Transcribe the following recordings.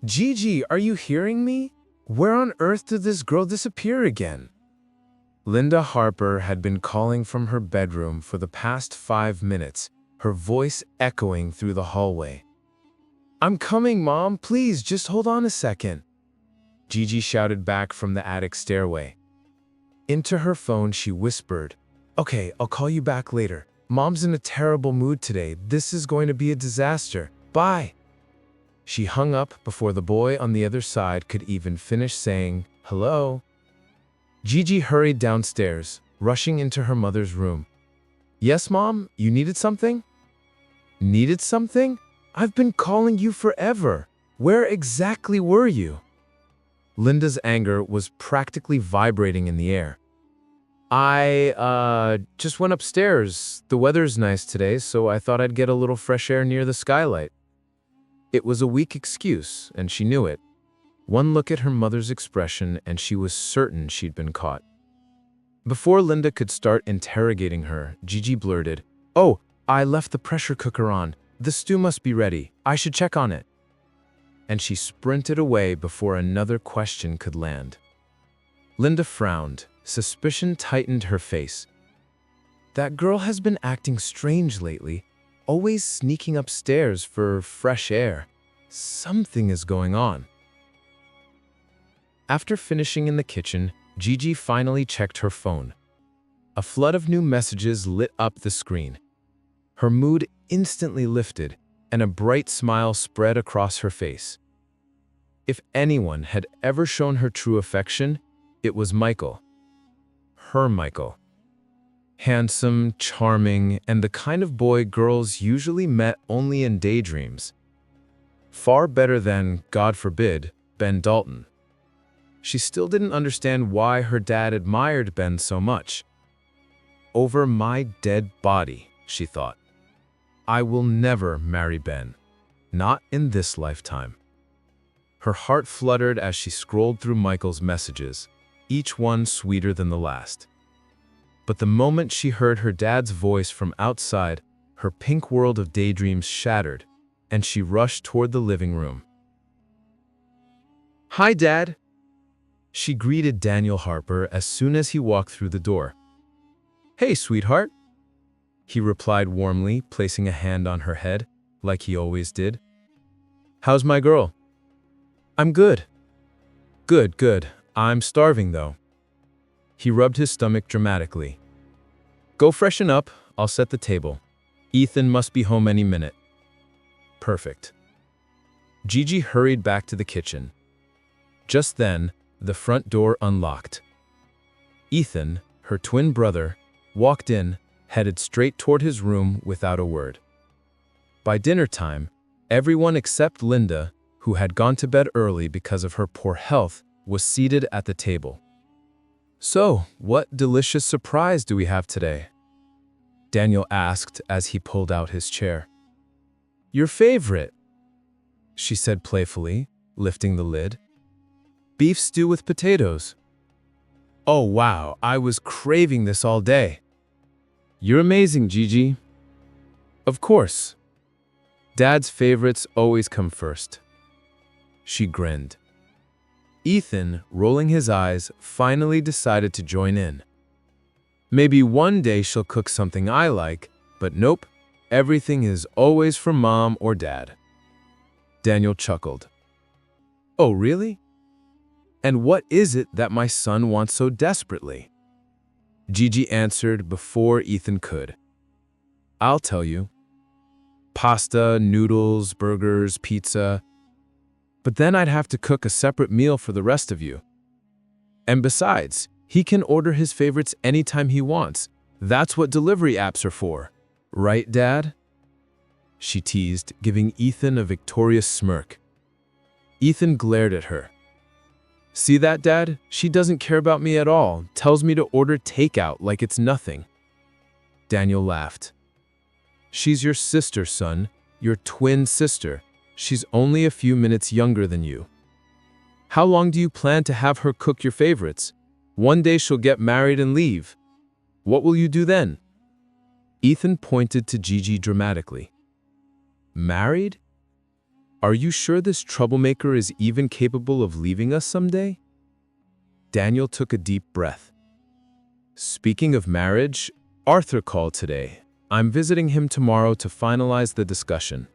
Gigi, are you hearing me? Where on earth did this girl disappear again? Linda Harper had been calling from her bedroom for the past 5 minutes, her voice echoing through the hallway. "I'm coming, Mom. Please, just hold on a second," Gigi shouted back from the attic stairway. Into her phone, she whispered, "Okay, I'll call you back later. Mom's in a terrible mood today. This is going to be a disaster. Bye." She hung up before the boy on the other side could even finish saying, "Hello?" Gigi hurried downstairs, rushing into her mother's room. "Yes, Mom? You needed something?" "Needed something? I've been calling you forever. Where exactly were you?" Linda's anger was practically vibrating in the air. I just went upstairs. The weather's nice today, so I thought I'd get a little fresh air near the skylight." It was a weak excuse, and she knew it. One look at her mother's expression, and she was certain she'd been caught. Before Linda could start interrogating her, Gigi blurted, "Oh, I left the pressure cooker on. The stew must be ready. I should check on it." And she sprinted away before another question could land. Linda frowned. Suspicion tightened her face. That girl has been acting strange lately, always sneaking upstairs for fresh air. Something is going on. After finishing in the kitchen, Gigi finally checked her phone. A flood of new messages lit up the screen. Her mood instantly lifted, and a bright smile spread across her face. If anyone had ever shown her true affection, it was Michael. Her Michael. Handsome, charming, and the kind of boy girls usually met only in daydreams. Far better than, God forbid, Ben Dalton. She still didn't understand why her dad admired Ben so much. "Over my dead body," she thought. "I will never marry Ben. Not in this lifetime." Her heart fluttered as she scrolled through Michael's messages, each one sweeter than the last. But the moment she heard her dad's voice from outside, her pink world of daydreams shattered, and she rushed toward the living room. "Hi, Dad," she greeted Daniel Harper as soon as he walked through the door. "Hey, sweetheart," he replied warmly, placing a hand on her head, like he always did. "How's my girl?" "I'm good." "Good, good. I'm starving, though." He rubbed his stomach dramatically. "Go freshen up. I'll set the table. Ethan must be home any minute." "Perfect." Gigi hurried back to the kitchen. Just then, the front door unlocked. Ethan, her twin brother, walked in, headed straight toward his room without a word. By dinner time, everyone except Linda, who had gone to bed early because of her poor health, was seated at the table. "So, what delicious surprise do we have today?" Daniel asked as he pulled out his chair. "Your favorite," she said playfully, lifting the lid. "Beef stew with potatoes." "Oh wow, I was craving this all day." "You're amazing, Gigi." "Of course. Dad's favorites always come first." She grinned. Ethan, rolling his eyes, finally decided to join in. "Maybe one day she'll cook something I like, but nope, everything is always from Mom or Dad." Daniel chuckled. "Oh, really? And what is it that my son wants so desperately?" Gigi answered before Ethan could. "I'll tell you. Pasta, noodles, burgers, pizza. But then I'd have to cook a separate meal for the rest of you. And besides, he can order his favorites anytime he wants. That's what delivery apps are for. Right, Dad?" she teased, giving Ethan a victorious smirk. Ethan glared at her. "See that, Dad? She doesn't care about me at all, tells me to order takeout like it's nothing." Daniel laughed. "She's your sister, son, your twin sister. She's only a few minutes younger than you. How long do you plan to have her cook your favorites? One day she'll get married and leave. What will you do then?" Ethan pointed to Gigi dramatically. "Married?" Are you sure this troublemaker is even capable of leaving us someday? Daniel took a deep breath. Speaking of marriage, Arthur called today. I'm visiting him tomorrow to finalize the discussion.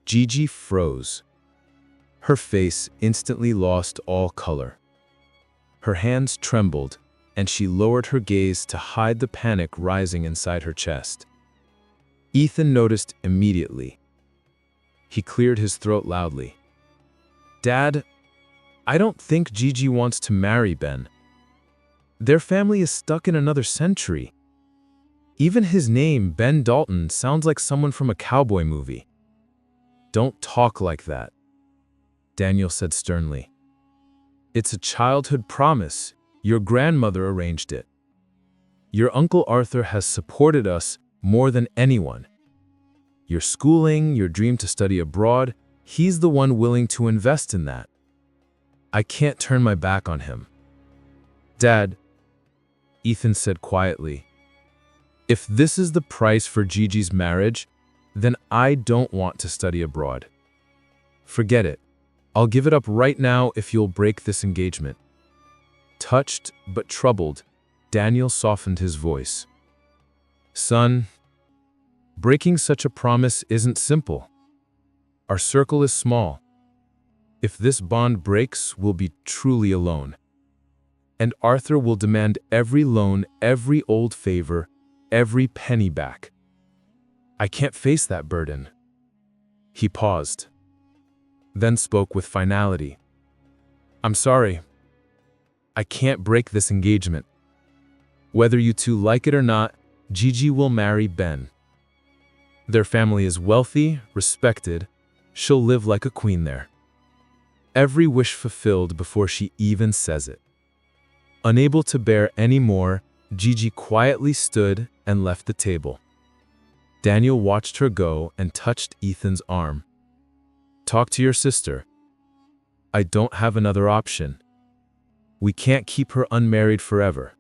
Gigi froze. Her face instantly lost all color. Her hands trembled, and she lowered her gaze to hide the panic rising inside her chest. Ethan noticed immediately. He cleared his throat loudly. Dad, I don't think Gigi wants to marry Ben. Their family is stuck in another century. Even his name, Ben Dalton, sounds like someone from a cowboy movie. Don't talk like that, Daniel said sternly. It's a childhood promise. Your grandmother arranged it. Your Uncle Arthur has supported us more than anyone. Your schooling, your dream to study abroad, he's the one willing to invest in that. I can't turn my back on him. Dad, Ethan said quietly, if this is the price for Gigi's marriage, then I don't want to study abroad. Forget it. I'll give it up right now if you'll break this engagement. Touched but troubled, Daniel softened his voice. Son, breaking such a promise isn't simple. Our circle is small. If this bond breaks, we'll be truly alone. And Arthur will demand every loan, every old favor, every penny back. I can't face that burden. He paused, then spoke with finality. I'm sorry. I can't break this engagement. Whether you two like it or not, Gigi will marry Ben. Their family is wealthy, respected. She'll live like a queen there. Every wish fulfilled before she even says it. Unable to bear any more, Gigi quietly stood and left the table. Daniel watched her go and touched Ethan's arm. Talk to your sister. I don't have another option. We can't keep her unmarried forever.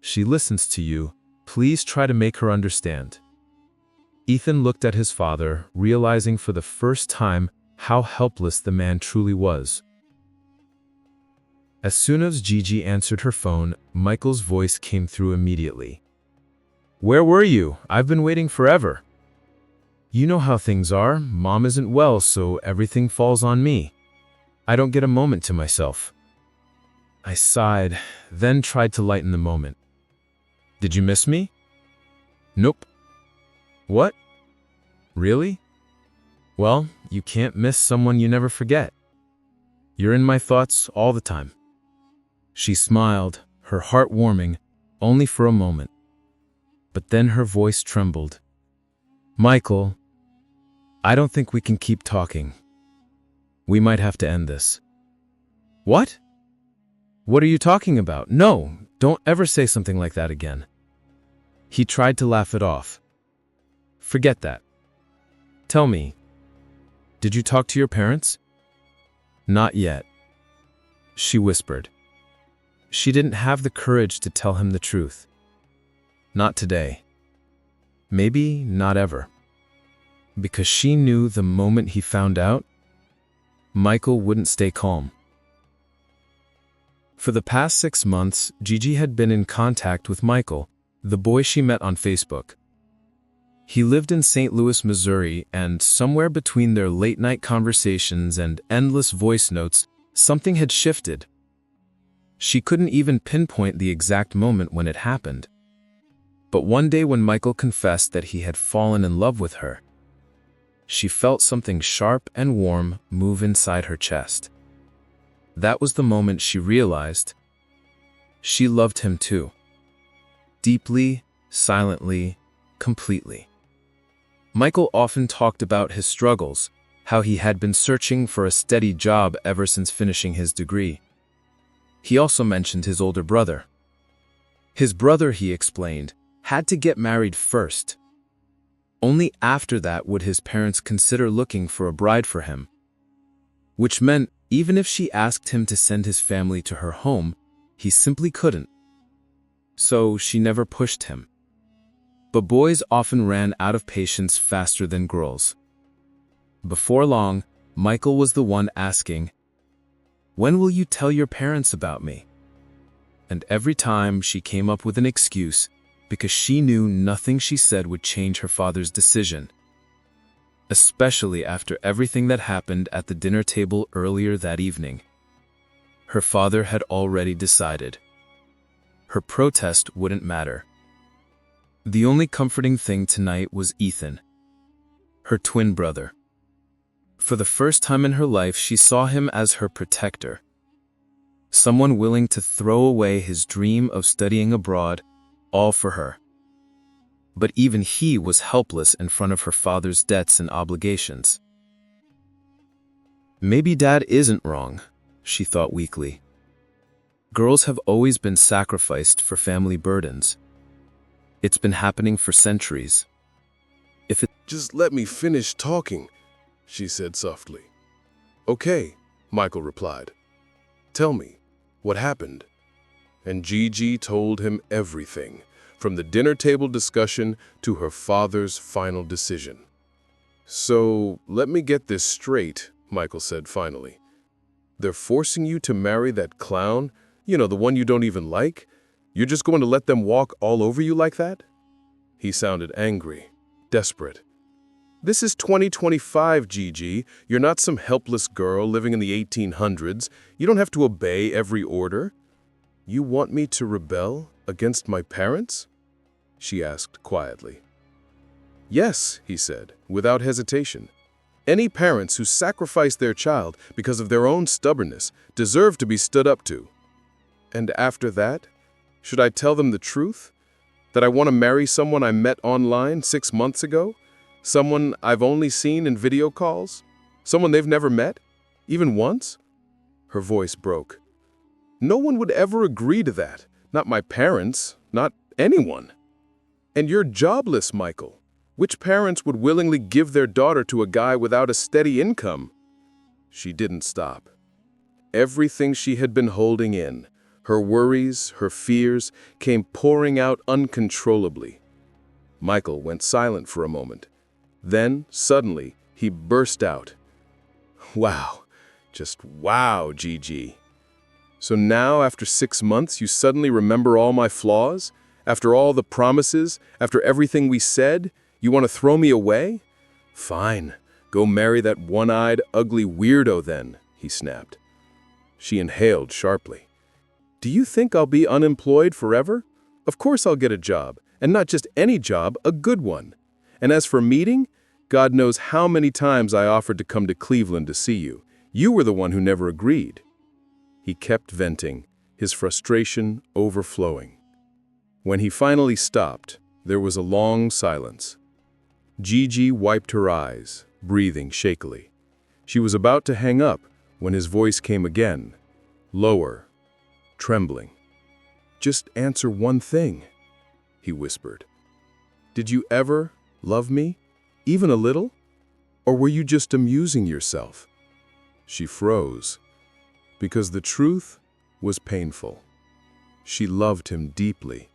She listens to you. Please try to make her understand. Ethan looked at his father, realizing for the first time how helpless the man truly was. As soon as Gigi answered her phone, Michael's voice came through immediately. Where were you? I've been waiting forever. You know how things are. Mom isn't well, so everything falls on me. I don't get a moment to myself. I sighed, then tried to lighten the moment. Did you miss me? Nope. What? Really? Well, you can't miss someone you never forget. You're in my thoughts all the time. She smiled, her heart warming, only for a moment. But then her voice trembled. Michael, I don't think we can keep talking. We might have to end this. What? What are you talking about? No, don't ever say something like that again. He tried to laugh it off. Forget that. Tell me, did you talk to your parents? Not yet, she whispered. She didn't have the courage to tell him the truth. Not today. Maybe not ever. Because she knew the moment he found out, Michael wouldn't stay calm. For the past 6 months, Gigi had been in contact with Michael, the boy she met on Facebook. He lived in St. Louis, Missouri, and somewhere between their late-night conversations and endless voice notes, something had shifted. She couldn't even pinpoint the exact moment when it happened. But one day when Michael confessed that he had fallen in love with her, she felt something sharp and warm move inside her chest. That was the moment she realized she loved him too. Deeply, silently, completely. Michael often talked about his struggles, how he had been searching for a steady job ever since finishing his degree. He also mentioned his older brother. His brother, he explained, had to get married first. Only after that would his parents consider looking for a bride for him. Which meant even if she asked him to send his family to her home, he simply couldn't. So she never pushed him. But boys often ran out of patience faster than girls. Before long, Michael was the one asking, "When will you tell your parents about me?" And every time she came up with an excuse, because she knew nothing she said would change her father's decision. Especially after everything that happened at the dinner table earlier that evening. Her father had already decided. Her protest wouldn't matter. The only comforting thing tonight was Ethan, her twin brother. For the first time in her life, she saw him as her protector. Someone willing to throw away his dream of studying abroad, all for her. But even he was helpless in front of her father's debts and obligations. Maybe Dad isn't wrong, she thought weakly. Girls have always been sacrificed for family burdens. It's been happening for centuries. Just let me finish talking, she said softly. Okay, Michael replied. Tell me, what happened? And Gigi told him everything, from the dinner table discussion to her father's final decision. So, let me get this straight, Michael said finally. They're forcing you to marry that clown, the one you don't even like? You're just going to let them walk all over you like that? He sounded angry, desperate. This is 2025, Gigi. You're not some helpless girl living in the 1800s. You don't have to obey every order. You want me to rebel against my parents? She asked quietly. Yes, he said, without hesitation. Any parents who sacrifice their child because of their own stubbornness deserve to be stood up to. And after that, should I tell them the truth? That I want to marry someone I met online 6 months ago? Someone I've only seen in video calls? Someone they've never met? Even once? Her voice broke. No one would ever agree to that. Not my parents. Not anyone. And you're jobless, Michael. Which parents would willingly give their daughter to a guy without a steady income? She didn't stop. Everything she had been holding in, her worries, her fears, came pouring out uncontrollably. Michael went silent for a moment. Then, suddenly, he burst out. Wow, just wow, Gigi. So now, after 6 months, you suddenly remember all my flaws? After all the promises, after everything we said, you want to throw me away? Fine, go marry that one-eyed, ugly weirdo then, he snapped. She inhaled sharply. Do you think I'll be unemployed forever? Of course I'll get a job, and not just any job, a good one. And as for meeting, God knows how many times I offered to come to Cleveland to see you. You were the one who never agreed. He kept venting, his frustration overflowing. When he finally stopped, there was a long silence. Gigi wiped her eyes, breathing shakily. She was about to hang up when his voice came again, lower, trembling. Just answer one thing, he whispered. Did you ever love me, even a little? Or were you just amusing yourself? She froze, because the truth was painful. She loved him deeply,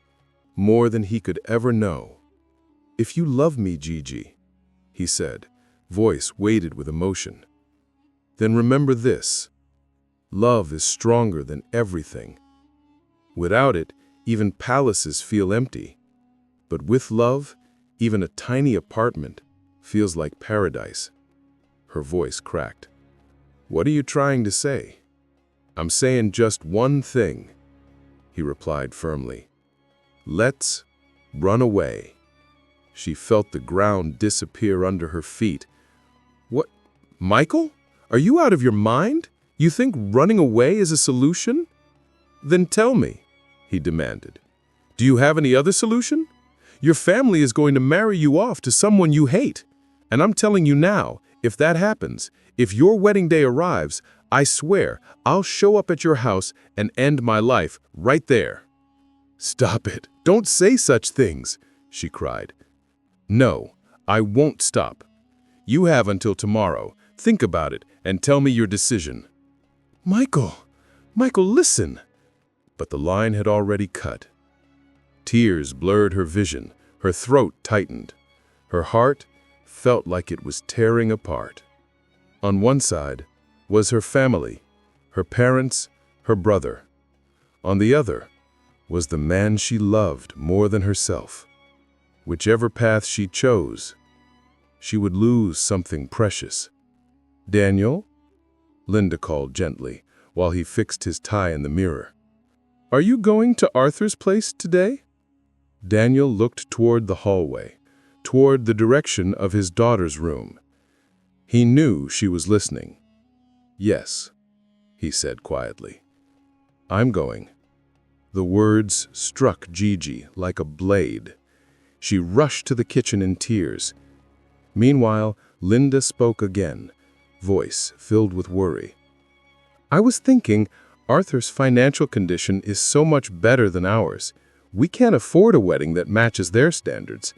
more than he could ever know. If you love me, Gigi, he said, voice weighted with emotion, then remember this. Love is stronger than everything. Without it, even palaces feel empty. But with love, even a tiny apartment feels like paradise. Her voice cracked. What are you trying to say? I'm saying just one thing, he replied firmly. Let's run away. She felt the ground disappear under her feet. What? Michael? Are you out of your mind? You think running away is a solution? Then tell me, he demanded. Do you have any other solution? Your family is going to marry you off to someone you hate. And I'm telling you now, if that happens, if your wedding day arrives, I swear I'll show up at your house and end my life right there. Stop it. Don't say such things, she cried. No, I won't stop. You have until tomorrow. Think about it and tell me your decision. Michael, listen. But the line had already cut. Tears blurred her vision. Her throat tightened. Her heart felt like it was tearing apart. On one side was her family, her parents, her brother. On the other was the man she loved more than herself. Whichever path she chose, she would lose something precious. "Daniel?" Linda called gently, while he fixed his tie in the mirror. "Are you going to Arthur's place today?" Daniel looked toward the hallway, toward the direction of his daughter's room. He knew she was listening. "Yes," he said quietly. "I'm going." The words struck Gigi like a blade. She rushed to the kitchen in tears. Meanwhile, Linda spoke again, voice filled with worry. "I was thinking, Arthur's financial condition is so much better than ours. We can't afford a wedding that matches their standards.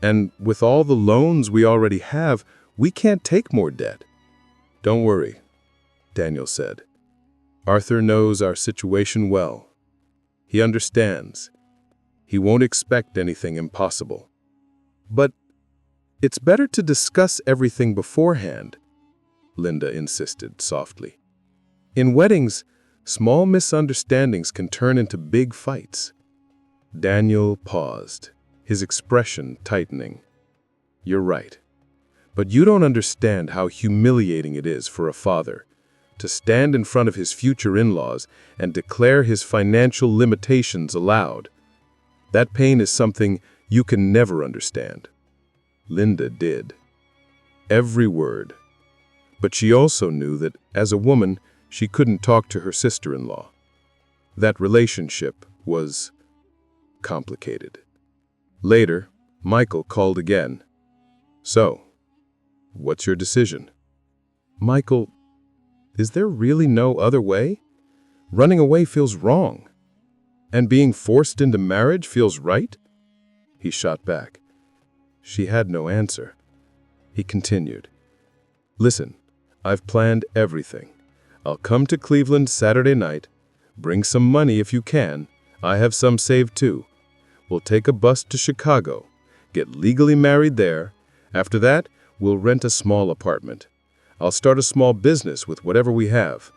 And with all the loans we already have, we can't take more debt." "Don't worry," Daniel said. "Arthur knows our situation well. He understands. He won't expect anything impossible. But it's better to discuss everything beforehand," Linda insisted softly. "In weddings, small misunderstandings can turn into big fights." Daniel paused, his expression tightening. "You're right. But you don't understand how humiliating it is for a father to stand in front of his future in-laws and declare his financial limitations aloud. That pain is something you can never understand." Linda did. Every word. But she also knew that, as a woman, she couldn't talk to her sister-in-law. That relationship was complicated. Later, Michael called again. "So, what's your decision?" "Michael, is there really no other way? Running away feels wrong. And being forced into marriage feels right?" He shot back. She had no answer. He continued. "Listen, I've planned everything. I'll come to Cleveland Saturday night. Bring some money if you can. I have some saved too. We'll take a bus to Chicago, get legally married there. After that, we'll rent a small apartment. I'll start a small business with whatever we have.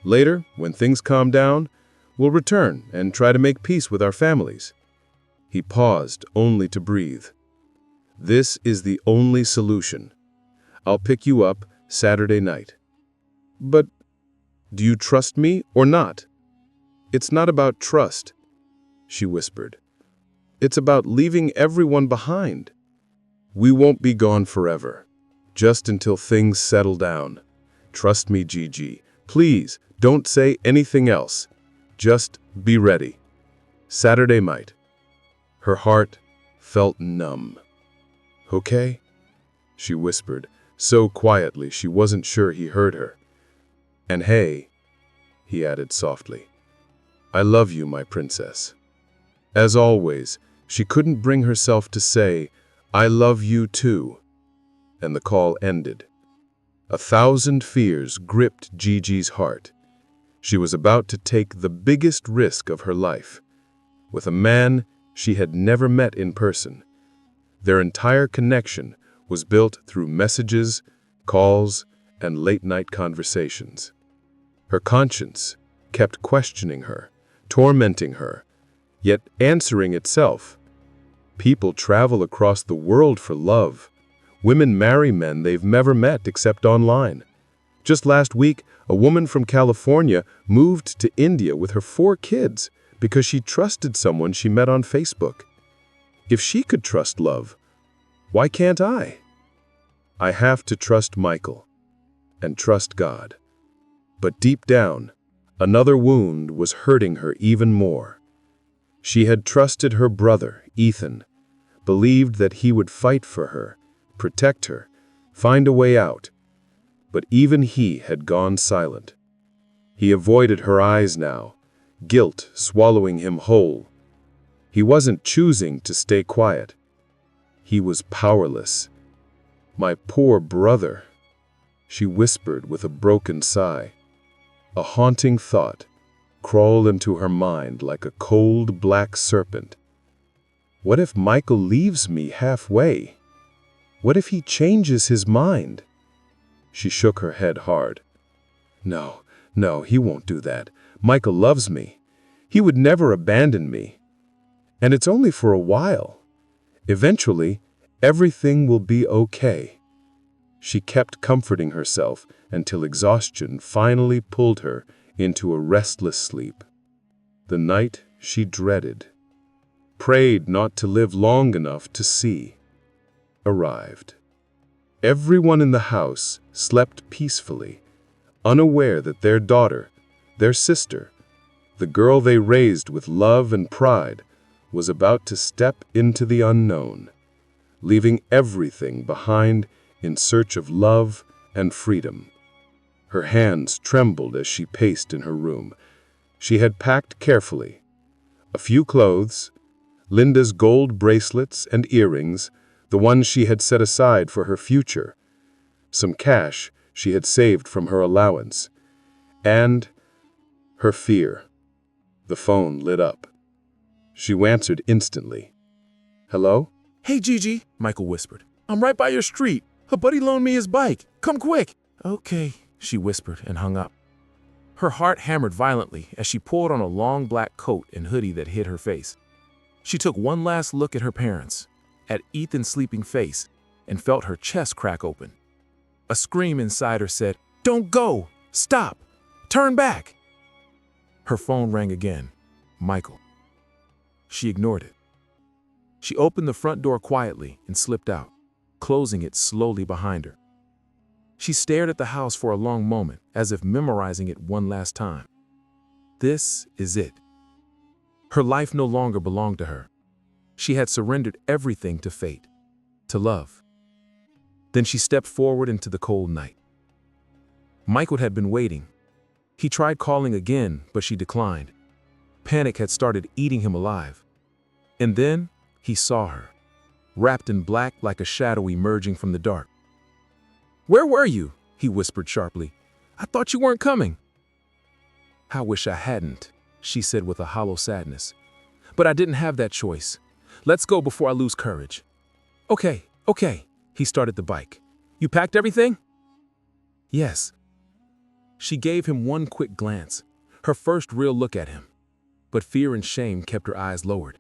Later, when things calm down, we'll return and try to make peace with our families." He paused only to breathe. "This is the only solution. I'll pick you up Saturday night." "But do you trust me or not?" "It's not about trust," she whispered. "It's about leaving everyone behind. We won't be gone forever, just until things settle down. Trust me, Gigi. Please, don't say anything else. Just be ready. Saturday night." Her heart felt numb. "Okay?" she whispered, so quietly she wasn't sure he heard her. "And hey," he added softly, "I love you, my princess." As always, she couldn't bring herself to say, "I love you too." And the call ended. 1,000 fears gripped Gigi's heart. She was about to take the biggest risk of her life, with a man she had never met in person. Their entire connection was built through messages, calls, and late-night conversations. Her conscience kept questioning her, tormenting her, yet answering itself. People travel across the world for love. Women marry men they've never met except online. Just last week, a woman from California moved to India with her 4 kids because she trusted someone she met on Facebook. If she could trust love, why can't I? I have to trust Michael and trust God. But deep down, another wound was hurting her even more. She had trusted her brother, Ethan, believed that he would fight for her, protect her, find a way out. But even he had gone silent. He avoided her eyes now, guilt swallowing him whole. He wasn't choosing to stay quiet. He was powerless. "My poor brother," she whispered with a broken sigh. A haunting thought crawled into her mind like a cold black serpent. What if Michael leaves me halfway? What if he changes his mind? She shook her head hard. No, no, he won't do that. Michael loves me. He would never abandon me. And it's only for a while. Eventually, everything will be okay. She kept comforting herself until exhaustion finally pulled her into a restless sleep. The night she dreaded, prayed not to live long enough to see, arrived. Everyone in the house slept peacefully, unaware that their daughter, their sister, the girl they raised with love and pride, was about to step into the unknown, leaving everything behind in search of love and freedom. Her hands trembled as she paced in her room. She had packed carefully. A few clothes, Linda's gold bracelets and earrings, the ones she had set aside for her future, some cash she had saved from her allowance, and her fear. The phone lit up. She answered instantly. Hello? "Hey, Gigi," Michael whispered. "I'm right by your street. A buddy loaned me his bike. Come quick." "Okay," she whispered and hung up. Her heart hammered violently as she pulled on a long black coat and hoodie that hid her face. She took one last look at her parents, at Ethan's sleeping face, and felt her chest crack open. A scream inside her said, "Don't go! Stop! Turn back!" Her phone rang again. Michael. She ignored it. She opened the front door quietly and slipped out, closing it slowly behind her. She stared at the house for a long moment, as if memorizing it one last time. This is it. Her life no longer belonged to her. She had surrendered everything to fate, to love. Then she stepped forward into the cold night. Michael had been waiting. He tried calling again, but she declined. Panic had started eating him alive. And then he saw her, wrapped in black like a shadow emerging from the dark. "Where were you?" he whispered sharply. "I thought you weren't coming." "I wish I hadn't," she said with a hollow sadness. "But I didn't have that choice. Let's go before I lose courage." Okay. He started the bike. "You packed everything?" "Yes." She gave him one quick glance, her first real look at him. But fear and shame kept her eyes lowered.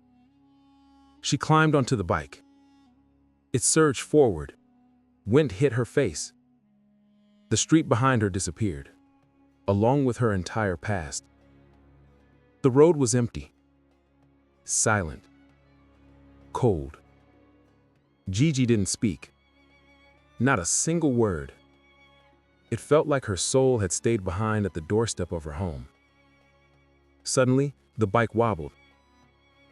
She climbed onto the bike. It surged forward. Wind hit her face. The street behind her disappeared, along with her entire past. The road was empty, silent, cold. Gigi didn't speak. Not a single word. It felt like her soul had stayed behind at the doorstep of her home. Suddenly, the bike wobbled.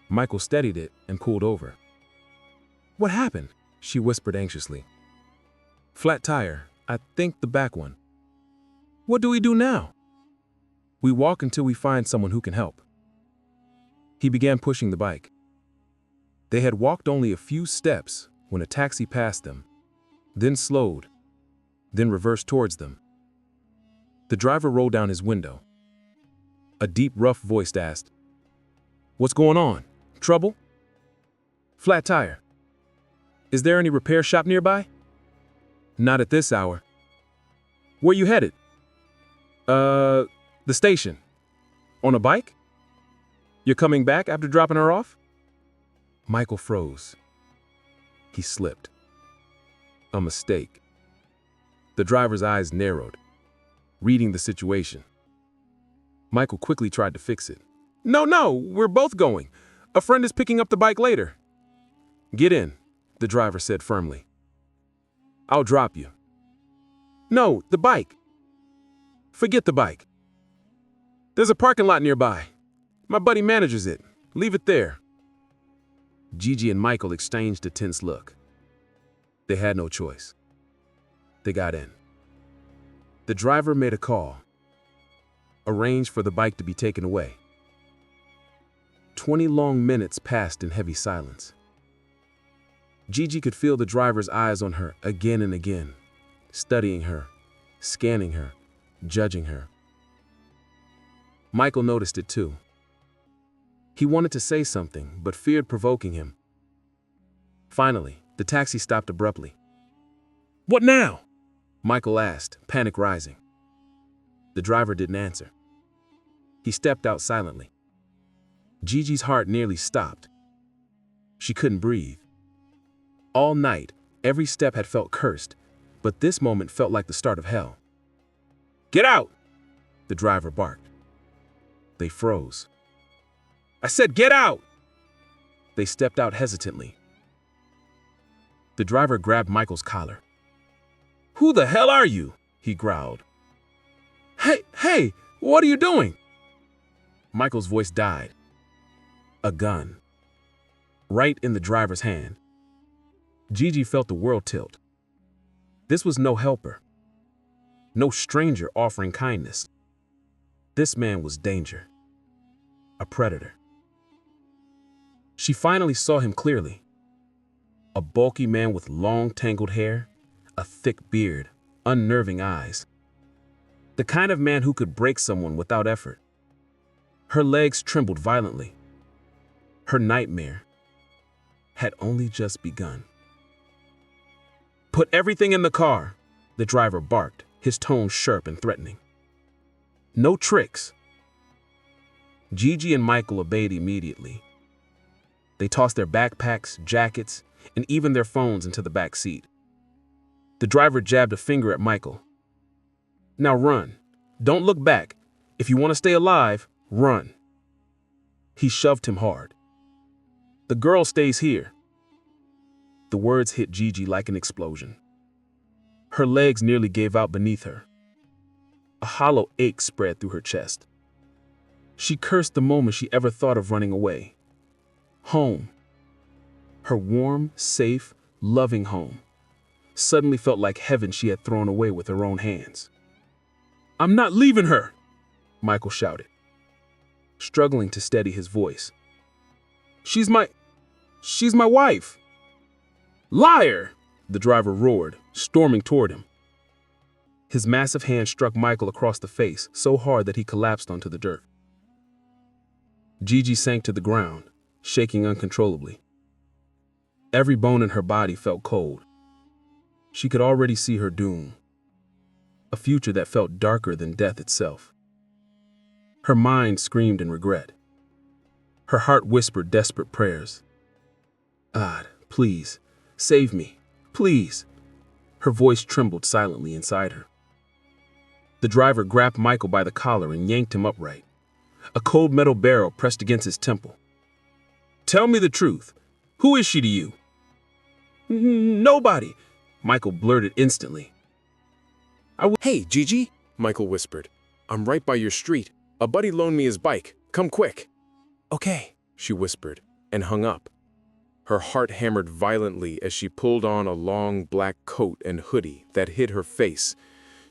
Michael steadied it and pulled over. "What happened?" she whispered anxiously. "Flat tire. I think the back one." "What do we do now?" "We walk until we find someone who can help." He began pushing the bike. They had walked only a few steps when a taxi passed them, then slowed, then reversed towards them. The driver rolled down his window. A deep, rough voice asked, "What's going on? Trouble?" "Flat tire." "Is there any repair shop nearby?" "Not at this hour." "Where you headed?" The station." "On a bike? You're coming back after dropping her off?" Michael froze. He slipped. A mistake. The driver's eyes narrowed, reading the situation. Michael quickly tried to fix it. No, we're both going. A friend is picking up the bike later." "Get in," the driver said firmly. "I'll drop you." "No, the bike." "Forget the bike. There's a parking lot nearby. My buddy manages it. Leave it there." Gigi and Michael exchanged a tense look. They had no choice. They got in. The driver made a call, arranged for the bike to be taken away. 20 long minutes passed in heavy silence. Gigi could feel the driver's eyes on her again and again, studying her, scanning her, judging her. Michael noticed it too. He wanted to say something, but feared provoking him. Finally, the taxi stopped abruptly. "What now?" Michael asked, panic rising. The driver didn't answer. He stepped out silently. Gigi's heart nearly stopped. She couldn't breathe. All night, every step had felt cursed, but this moment felt like the start of hell. "Get out!" the driver barked. They froze. "I said get out!" They stepped out hesitantly. The driver grabbed Michael's collar. "Who the hell are you?" he growled. Hey, what are you doing?" Michael's voice died. A gun. Right in the driver's hand. Gigi felt the world tilt. This was no helper. No stranger offering kindness. This man was danger. A predator. She finally saw him clearly. A bulky man with long, tangled hair, a thick beard, unnerving eyes. The kind of man who could break someone without effort. Her legs trembled violently. Her nightmare had only just begun. "Put everything in the car," the driver barked, his tone sharp and threatening. "No tricks." Gigi and Michael obeyed immediately. They tossed their backpacks, jackets, and even their phones into the back seat. The driver jabbed a finger at Michael. "Now run. Don't look back. If you want to stay alive, run." He shoved him hard. "The girl stays here." The words hit Gigi like an explosion. Her legs nearly gave out beneath her. A hollow ache spread through her chest. She cursed the moment she ever thought of running away. Home. Her warm, safe, loving home suddenly felt like heaven she had thrown away with her own hands. "I'm not leaving her!" Michael shouted, struggling to steady his voice. She's my wife!" "Liar!" the driver roared, storming toward him. His massive hand struck Michael across the face so hard that he collapsed onto the dirt. Gigi sank to the ground, shaking uncontrollably. Every bone in her body felt cold. She could already see her doom. A future that felt darker than death itself. Her mind screamed in regret. Her heart whispered desperate prayers. "God, please, save me, please." Her voice trembled silently inside her. The driver grabbed Michael by the collar and yanked him upright. A cold metal barrel pressed against his temple. "Tell me the truth. Who is she to you?" "Nobody," Michael blurted instantly. "Hey, Gigi," Michael whispered. "I'm right by your street. A buddy loaned me his bike. Come quick." "Okay," she whispered, and hung up. Her heart hammered violently as she pulled on a long black coat and hoodie that hid her face.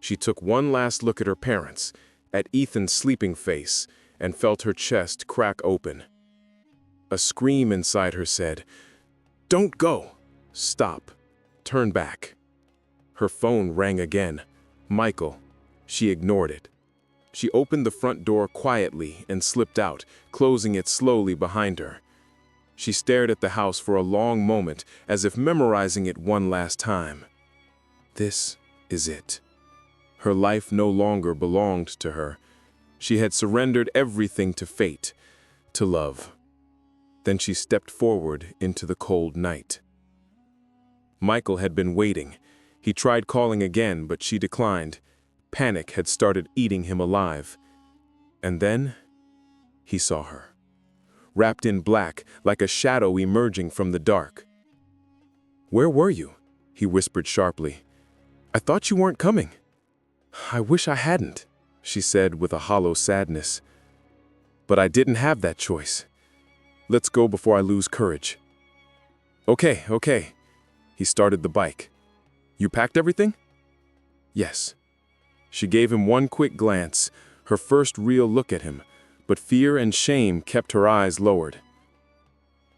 She took one last look at her parents, at Ethan's sleeping face, and felt her chest crack open. A scream inside her said, "Don't go! Stop! Turn back!" Her phone rang again. Michael. She ignored it. She opened the front door quietly and slipped out, closing it slowly behind her. She stared at the house for a long moment, as if memorizing it one last time. This is it. Her life no longer belonged to her. She had surrendered everything to fate, to love. Then she stepped forward into the cold night. Michael had been waiting. He tried calling again, but she declined. Panic had started eating him alive. And then he saw her, wrapped in black, like a shadow emerging from the dark. "Where were you?" he whispered sharply. "I thought you weren't coming." "I wish I hadn't," she said with a hollow sadness. "But I didn't have that choice. Let's go before I lose courage." Okay. He started the bike. "You packed everything?" "Yes." She gave him one quick glance, her first real look at him, but fear and shame kept her eyes lowered.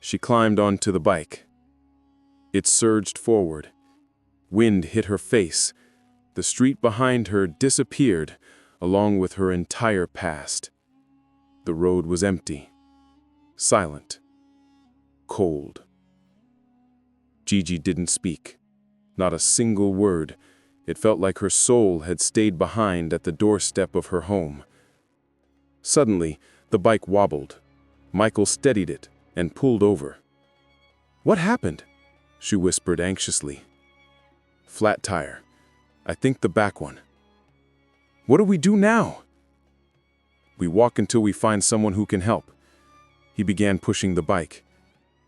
She climbed onto the bike. It surged forward. Wind hit her face. The street behind her disappeared, along with her entire past. The road was empty, silent, cold. Gigi didn't speak, not a single word. It felt like her soul had stayed behind at the doorstep of her home. Suddenly, the bike wobbled. Michael steadied it and pulled over. "What happened?" she whispered anxiously. "Flat tire. I think the back one." "What do we do now?" "We walk until we find someone who can help." He began pushing the bike.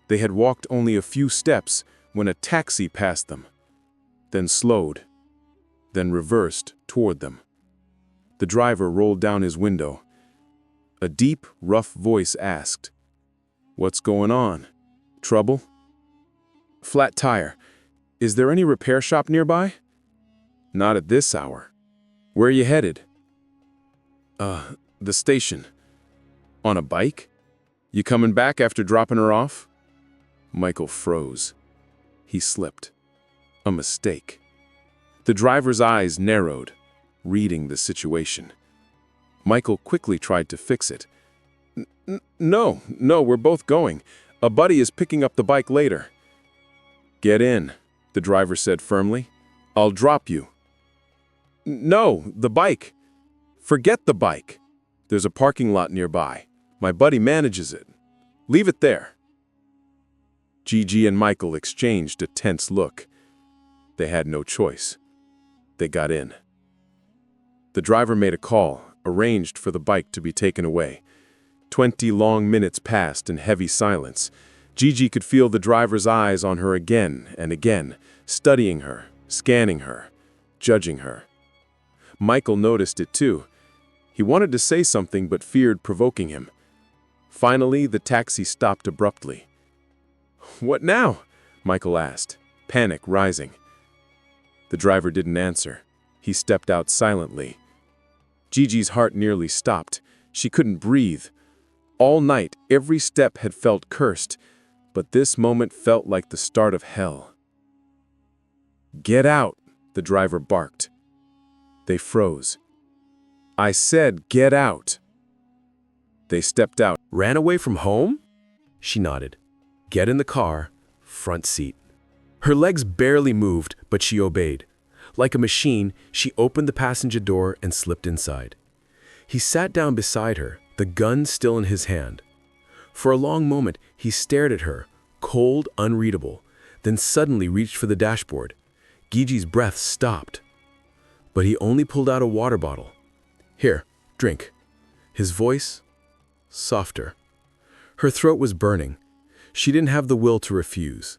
They had walked only a few steps when a taxi passed them, then slowed, then reversed toward them. The driver rolled down his window. A deep, rough voice asked, "What's going on? Trouble?" "Flat tire. Is there any repair shop nearby?" "Not at this hour." "Where are you headed?" The station." "On a bike? You coming back after dropping her off?" Michael froze. He slipped. A mistake. The driver's eyes narrowed, reading the situation. Michael quickly tried to fix it. No, we're both going. A buddy is picking up the bike later." "Get in," the driver said firmly. "I'll drop you." "No, the bike." "Forget the bike. There's a parking lot nearby. My buddy manages it. Leave it there." Gigi and Michael exchanged a tense look. They had no choice. They got in. The driver made a call, arranged for the bike to be taken away. 20 long minutes passed in heavy silence. Gigi could feel the driver's eyes on her again and again, studying her, scanning her, judging her. Michael noticed it too. He wanted to say something but feared provoking him. Finally, the taxi stopped abruptly. "What now?" Michael asked, panic rising. The driver didn't answer. He stepped out silently. Gigi's heart nearly stopped. She couldn't breathe. All night, every step had felt cursed, but this moment felt like the start of hell. "Get out," the driver barked. They froze. "I said get out." They stepped out. Ran away from home? She nodded. Get in the car, front seat. Her legs barely moved, but she obeyed. Like a machine, she opened the passenger door and slipped inside. He sat down beside her, the gun still in his hand. For a long moment, he stared at her, cold, unreadable, then suddenly reached for the dashboard. Gigi's breath stopped. But he only pulled out a water bottle. "Here, drink." His voice, softer. Her throat was burning. She didn't have the will to refuse.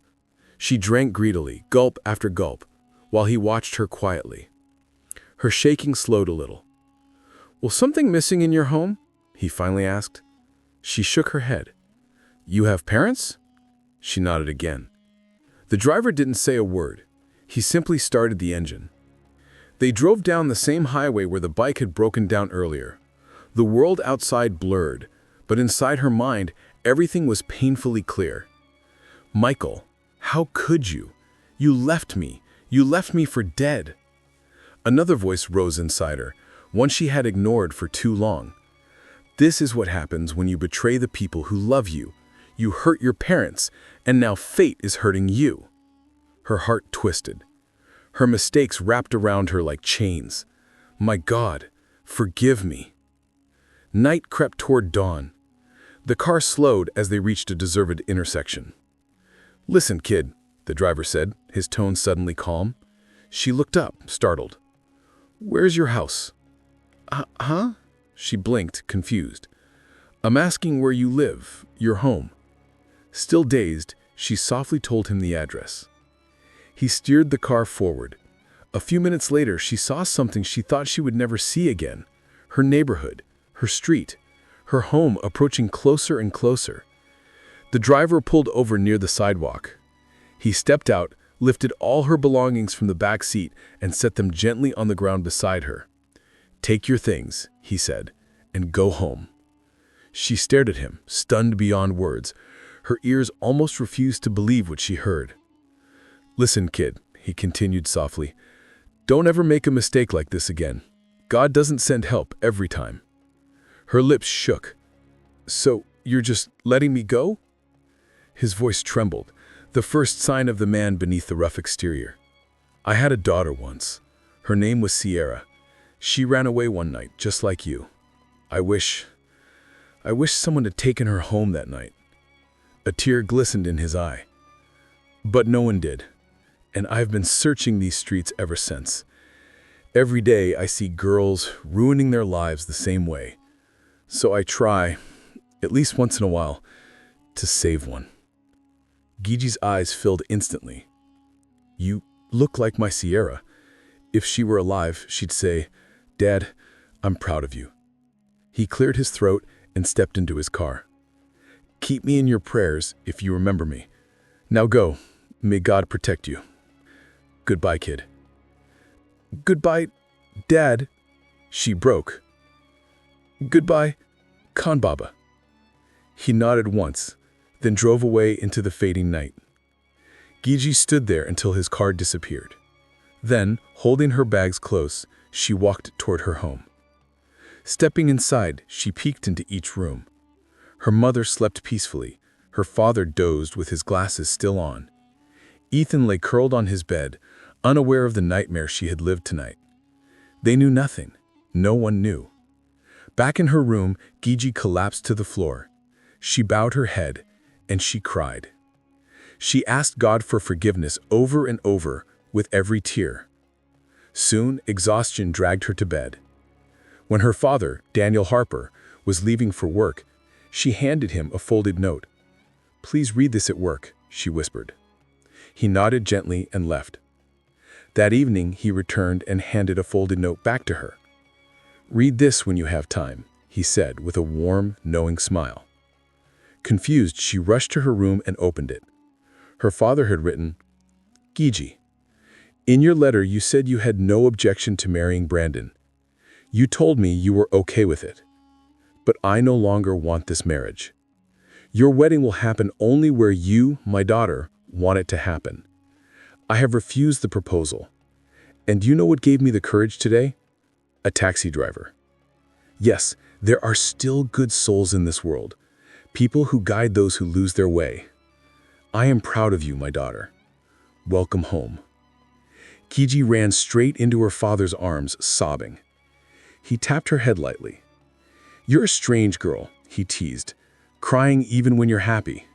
She drank greedily, gulp after gulp, while he watched her quietly. Her shaking slowed a little. "Was something missing in your home?" he finally asked. She shook her head. "You have parents?" She nodded again. The driver didn't say a word. He simply started the engine. They drove down the same highway where the bike had broken down earlier. The world outside blurred, but inside her mind, everything was painfully clear. "Michael, how could you? You left me. You left me for dead." Another voice rose inside her, one she had ignored for too long. "This is what happens when you betray the people who love you. You hurt your parents, and now fate is hurting you." Her heart twisted. Her mistakes wrapped around her like chains. "My God, forgive me." Night crept toward dawn. The car slowed as they reached a deserted intersection. "Listen, kid," the driver said, his tone suddenly calm. She looked up, startled. "Where's your house?" Huh? She blinked, confused. "I'm asking where you live, your home." Still dazed, she softly told him the address. He steered the car forward. A few minutes later, she saw something she thought she would never see again. Her neighborhood, her street, her home approaching closer and closer. The driver pulled over near the sidewalk. He stepped out, lifted all her belongings from the back seat, and set them gently on the ground beside her. "Take your things," he said, "and go home." She stared at him, stunned beyond words. Her ears almost refused to believe what she heard. "Listen, kid," he continued softly. "Don't ever make a mistake like this again. God doesn't send help every time." Her lips shook. "So, you're just letting me go?" His voice trembled, the first sign of the man beneath the rough exterior. "I had a daughter once. Her name was Sierra. She ran away one night, just like you. I wish someone had taken her home that night." A tear glistened in his eye. "But no one did, and I've been searching these streets ever since. Every day I see girls ruining their lives the same way. So I try, at least once in a while, to save one." Gigi's eyes filled instantly. "You look like my Sierra. If she were alive, she'd say, 'Dad, I'm proud of you.'" He cleared his throat and stepped into his car. "Keep me in your prayers if you remember me. Now go. May God protect you. Goodbye, kid." "Goodbye, Dad," she broke. "Goodbye, Khan Baba." He nodded once, then drove away into the fading night. Gigi stood there until his car disappeared. Then, holding her bags close, she walked toward her home. Stepping inside, she peeked into each room. Her mother slept peacefully. Her father dozed with his glasses still on. Ethan lay curled on his bed, unaware of the nightmare she had lived tonight. They knew nothing. No one knew. Back in her room, Gigi collapsed to the floor. She bowed her head, and she cried. She asked God for forgiveness over and over with every tear. Soon, exhaustion dragged her to bed. When her father, Daniel Harper, was leaving for work, she handed him a folded note. "Please read this at work," she whispered. He nodded gently and left. That evening, he returned and handed a folded note back to her. "Read this when you have time," he said with a warm, knowing smile. Confused, she rushed to her room and opened it. Her father had written, "Gigi, in your letter you said you had no objection to marrying Brandon. You told me you were okay with it. But I no longer want this marriage. Your wedding will happen only where you, my daughter, want it to happen. I have refused the proposal. And do you know what gave me the courage today? A taxi driver. Yes, there are still good souls in this world, people who guide those who lose their way. I am proud of you, my daughter. Welcome home." Gigi ran straight into her father's arms, sobbing. He tapped her head lightly. "You're a strange girl," he teased, "crying even when you're happy."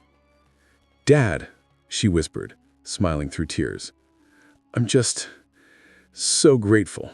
"Dad," she whispered, smiling through tears, "I'm just so grateful."